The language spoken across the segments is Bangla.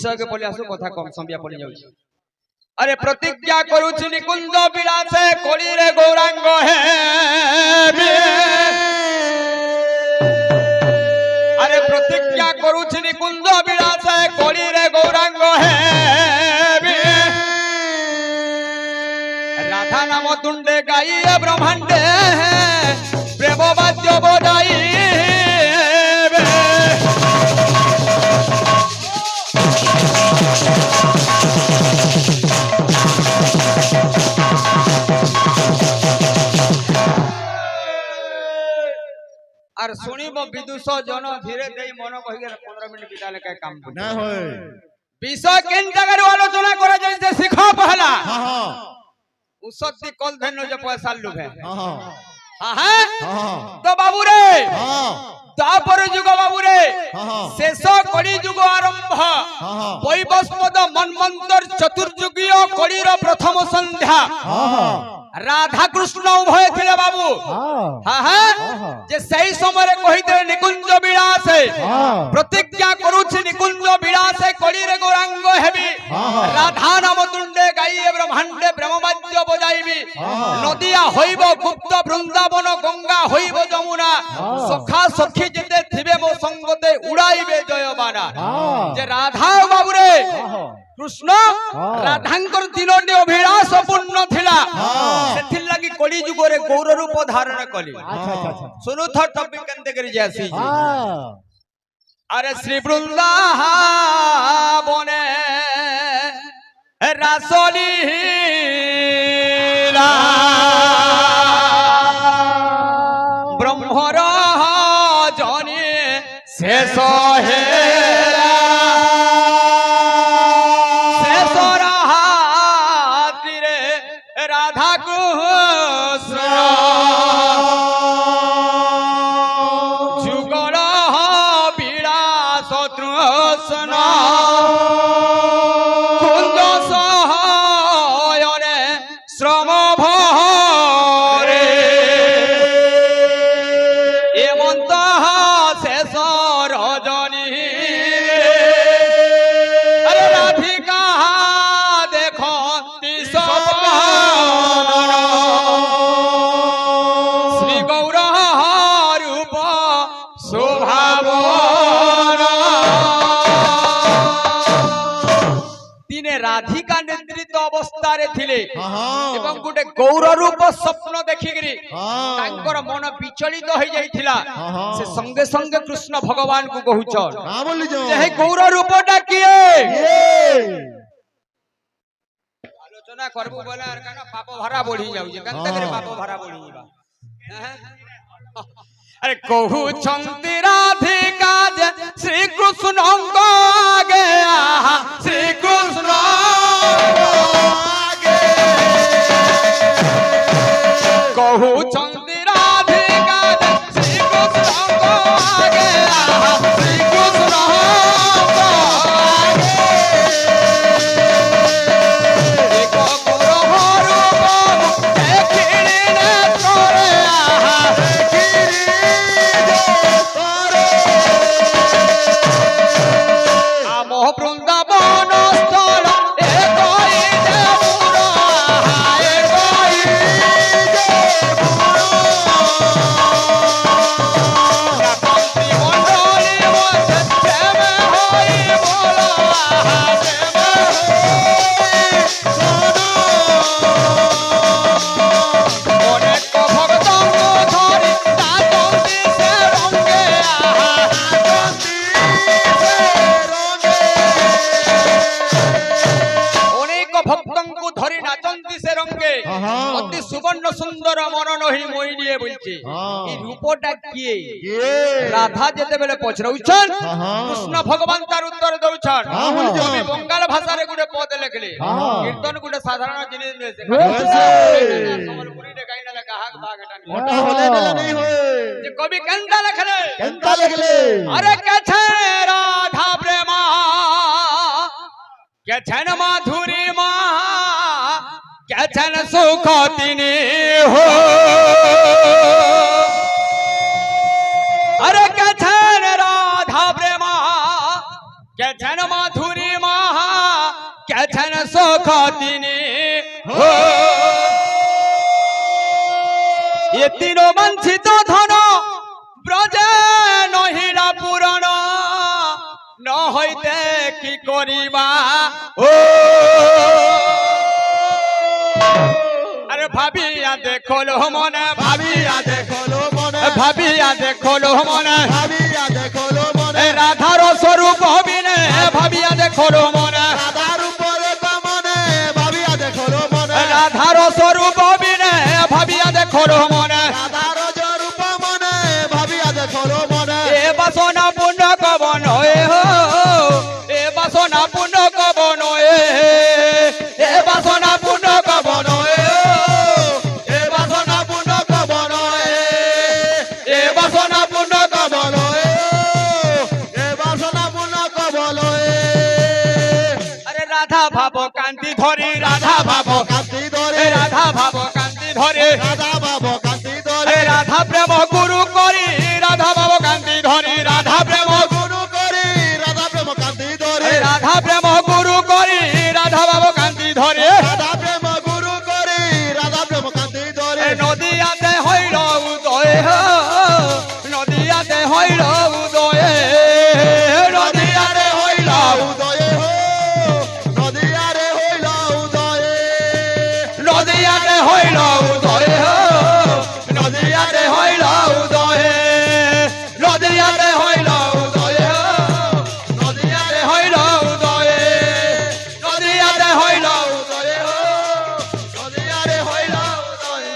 विषय के बोले आसु कथा कम संबिया पड़ी जाउछ। अरे प्रतिज्ञा करूछि निकुंज विलासे कोली रे गौरांग है। अरे प्रतिज्ञा करूछि निकुंज विलासे कोली रे गौरांग है। राधा नाम तुंडे गाई ब्रह्मांडे प्रेम वाद्य बजाई। और सुनी विदुष जन धीरे धीरे मन कही 15 मिनट बिताले का काम ना होय। विषय केन जगह आलोचना करे जैसे सिखा पहला उसत्ती कल धन्य जो पैसा लुभे। हां हां तो बाबू रे तापर जुग बाबू रे शेष कली जुग आरंभ वैवस्वत मनमंत्र चतुर्युगीय कलीर प्रथम संध्या राधा कृष्ण उभय थे बाबू। हाँ हाँ जे सही समय कही निकुंज विलास प्रतिज्ञा करुछि निकुंज विलास कली रे गौरांग हेबी। राधा नाम तुंडे गाई ब्रह्मांडे ब्रह्मवाद्य बजाइबी। नदिया होइब गुप्त वृंदावन गंगा होइब जमुना सखा सखी जेते थिबे मो संगते उड़ाइबे जयबाना। जे राधा बाबू रे कृष्ण राधांकर तीनोटी अभिलाष पूर्ण थिला सेथिर लागि कली जुगरे गौर रूप धारण कली। सुनु थ टॉपिक केनते करी जासी। अरे श्री वृंदावने रासलीला ब्रह्मर जने शेष हेरा राधा कृष्ण जुगल विलास तृष्ण कुंज सहयने श्रम भरे एवंत शेष रजनी। अरे राधिका देखती श्री गौर रूप स्वभाव दिने राधिका नेतृत्व अवस्था थिले एवं गोटे गौर रूप स्वप्न देखिकरी तांकर मन विचलित हो जाइथिला। से संगे संगे कृष्ण भगवान को कहउछ जे गौर रूपटा किए आलोचना करबो बोले आर काना पाप भरा बढ़ी जाउ जे कंते करे पाप भरा बढ़ी जीवा। अरे कहू छंती राधिका जे श्री कृष्ण आगे श्री कृष्ण आगे कहू छंती राधिका जे श्री कृष्ण आगे श्री कृष्ण वृंदावन स्थल अति सुवर्ण सुंदर मन नही मोई लिए बोलछे ई रूपटा किए राधा जेते बेले पछरउछन कृष्ण भगवान तार उत्तर दउछन। कवि बंगाल भाषा रे गुडे पद लिखले कीर्तन गुडे साधारण जिनिस से समलपुरी रे गाइना लगा हाक बागटा मोटा होले नहीं होय जे कवि केंता लिखले अरे के छे राधा प्रेमा के छन माधुरी मा क्या छन सुख तिनी हो। अरे क्या छन राधा प्रेमा क्या छन माधुरी मा তিনি এ তিন বাঞ্ছিত ধন ব্রজে নহিলা পুরাণ ন হইতে কি করিবা ও আরে ভাবিয়া দেখলো মনে ভাবিয়া দেখলো মনে ভাবিয়া দেখলো মনে ভাবিয়া দেখলো মনে রাধার স্বরূপ হবিনে ভাবিয়া দেখলো মনে রাধার উপরে কমনে ভাবিয়া দেখলো মনে রাধার স্বরূপ হবিনে ভাবিয়া দেখলো মনে রাধার স্বরূপ মনে ভাবিয়া দেখলো মনে এ বাসনা পুণ্য কবন এ বাসনা পুণ্য কবন এ বাসনা পুণ্য কবন এ বাসনা পূর্ণ কবন এ বাসনা পুণ্য কবন এ বাসনা পূর্ণ কবল আরে রাধা ভাব কান্তি ধরি রাধা ভাব কান্তি ধরে রাধা ভাব কান্তি ধরে রাধা বাবু কান্তি ধরে রাধা প্রেম গুরু করি রাধা ভাব কান্তি ধরি রাধা প্রেম গুরু করি রাধা প্রেম কান্তি ধরে রাধা প্রেম গুরু করি রাধা ভাব কান্তি ধরে রাধা প্রেম গুরু করি রাধা প্রেম কান্তি ধরে নদিয়াতে হইল উদয় নদিয়াতে হইল উদয় নদিয়াতে হইল উদয়ে হো নদিয়ারে হইল উদয়ে নদিয়াতে হইল উদয় নদিয়াতে হইল উদয় নদিয়াতে হইল উদয় নদিয়াতে হইল উদয় নদিয়াতে হইল উদয় নদিয়ারে হইল উদয়ে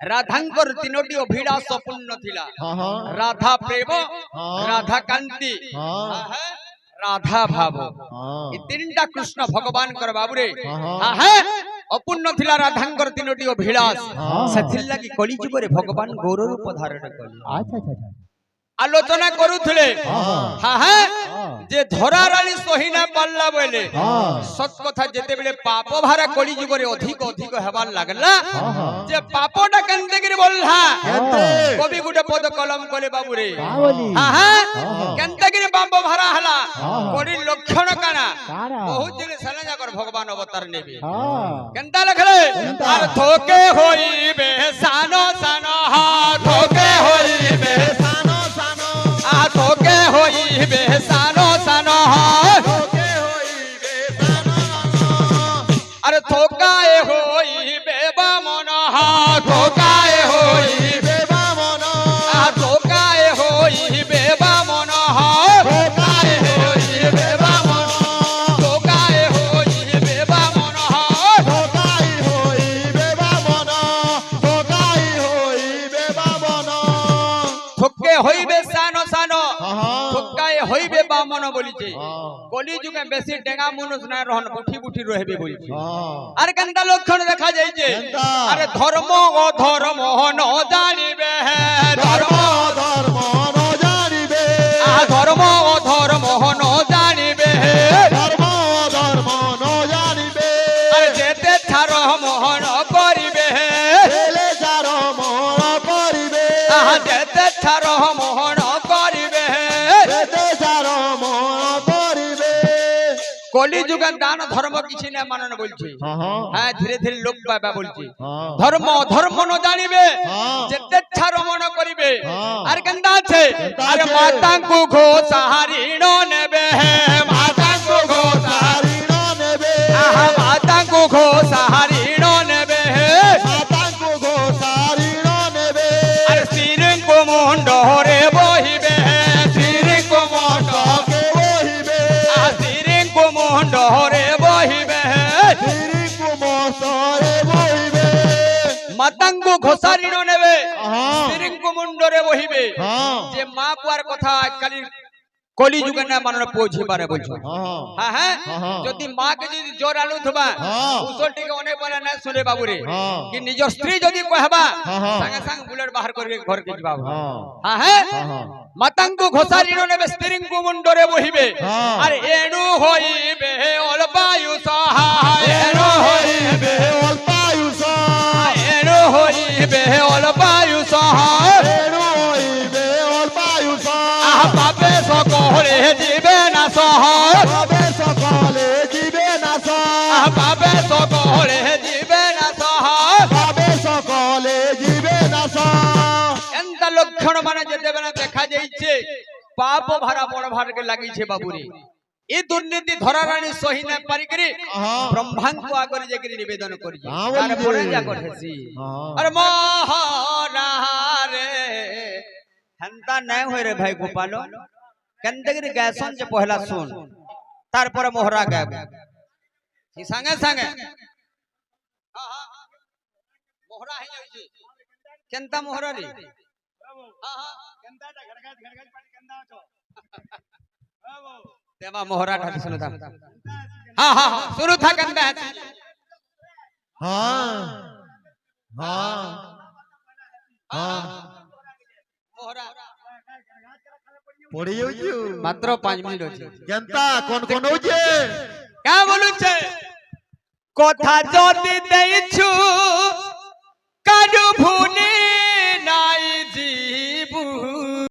রাধাঙ্কর তিনোটি অভিলাষ পূর্ণ থিলা হ্যাঁ হ্যাঁ রাধা প্রেম হ্যাঁ। রাধা কান্তি হ্যাঁ। রাধা ভাব হ্যাঁ এই তিনটা কৃষ্ণ ভগবানଙ୍କର বাবুরে হ্যাঁ। হ্যাঁ অপূর্ণ থিলা রাধাঙ্কর তিনোটি অভিলাষ হ্যাঁ। ସେଥିର ଲାଗି କଳି ଯୁଗରେ ଭଗବାନ ଗୌର ରୂପ ଧାରଣ କଲେ আচ্ছা আচ্ছা আলোচনা করুଥିଲେ হ্যাঁ হ্যাঁ যে ধরা রানী সহি না পারলা বলে হ্যাঁ সত কথা যেতেবেলে পাপ ভারা কলি যুগরে অধিক অধিক হেবার লাগলা হ্যাঁ। যে পাপটা কেনতে করে বললা কেনতে? কবি গুটে পদ কলম কলে বাবুরে কাবলি হ্যাঁ হ্যাঁ হ্যাঁ। কেনতে করে পাপ ভারা হলা হ্যাঁ। কলির লক্ষণ কানা কানা? বহুত জিনিস হেলে যাকর ভগবান অবতার নেবে হ্যাঁ কেনতা লেখলে কেনতা? আর থোকে হইবে সানো সানো হা থোকে হইবে সানো সানো তোকে হইবে সানো সানো ওকে হইবে সানো আরে থোকায় হইবে বামন থোকায় হইবে বামন থোকায় হইবে বামন ওকায় হইবে বামন থোকায় হইবে বামন ওকাই হইবে বামন ওকাই হইবে বামন থোকে হইবে সানো সানো হ্যাঁ থোকায় হইবে বামন বলিছে হ্যাঁ কলি যুগে বেশি ডেঙ্গা মানুষ না রহন বুঠি বুঠি রহবে বলিছে হ্যাঁ আর কেনটা লক্ষণ দেখা যাইছে কেনটা? আরে ধর্ম অধর্ম ন জানিবে ধর্ম ধর্ম ধর্ম ন জানিবে ধর্ম অধর্ম ন জানিবে ধর্ম ধর্ম ন জানিবে আরে যেতে ছাড় মোহন করিবে এলে যার মন করিবে যেতে ছাড় মোহন করিবে এতে যার মন করিবে কলি যুগে দান ধর্ম কিছু না মানন বলছে হ্যাঁ ধীরে ধীরে লোক পাইবা বলছে ধর্ম ধর্ম ন জানিবে হ্যাঁ। যেতে ছাড় মন করিবে হ্যাঁ। আর কেনটা আছে কেনটা আরে আছে? মাতাঙ্কু ঘোষাহারিণ নেবে মাতাঙ্কু ঘোষা সারিণ নেবে মাতাঙ্কু ঘোষাহারিণ নেবে মাতাঙ্কু ঘোষারিণ নেবে আরে শ্রীরঙ্গু মুন্ডরে বহিবে শ্রীরঙ্গু মুন্ড কে বহিবে শ্রীরঙ্গু মুন্ডরে বহিবে শ্রীরিঙ্কু মস্তরে বহিবে মাতাঙ্গু ঘোষারিণ নেবে হ্যাঁ শ্রীরঙ্গু মুন্ডরে বহিবে হ্যাঁ যে মা পুয়ার কথা আজকাল কলি যুগে না মানুষ পৌঁছে পারে বলছো হ্যাঁ হ্যাঁ হ্যাঁ। যদি মাকে যদি জোর আলু থবা হ্যাঁ। উসলটিকে অনেক বলে না শুনে বাবুরে হ্যাঁ। কি নিজ স্ত্রী যদি কহবা হ্যাঁ। সঙ্গে সঙ্গে বুলেট বাহার করবে ঘরকে যাবা হ্যাঁ হ্যাঁ হ্যাঁ মাতাঙ্গু ঘোষারিণ নেবে স্ত্রীঙ্গু মুন্ডরে বহিবে হ্যাঁ। আর এনু হইবে অলবায়ু সহায় এনু হইবে অল্পায়ুষ এনু হইবে অলবায়ু সহায় এনু হইবে অল্পায়ুষ পাপে সকলে জীবে না সহায় তবে সকলে জীবে না লক্ষণ মানে যেতেবেলা দেখা যাইছে পাপ ভাড়া বড় ভাড়কে লাগিছে বাবুরে এ দুর্নীতি ধরারানি সহি না পারি করে ব্রহ্মাঙ্ক আগরে যাকে নিবেদন করি তারপরে যা করেছি আরে মহারারে হেনতা নাই হই রে ভাই গোপাল কেনদেগরি গায়সন যে পহলা শুন তারপরে মোহরা গায়ব এই সঙ্গে সঙ্গে মোহরা হই যাইছে কেনতা মোহরা রে কেনতাটা ঘড়গাজ ঘড়গাজ পাটি কেনতা আছো देवा मोहरा ढाल सुनो था हाँ हाँ शुरू था कंधा है हाँ हाँ हाँ मोहरा पड़ी हो मात्र 5 मिनिट होची जनता कौन कौन हो क्या बोलू छे কথা যদি দেইছু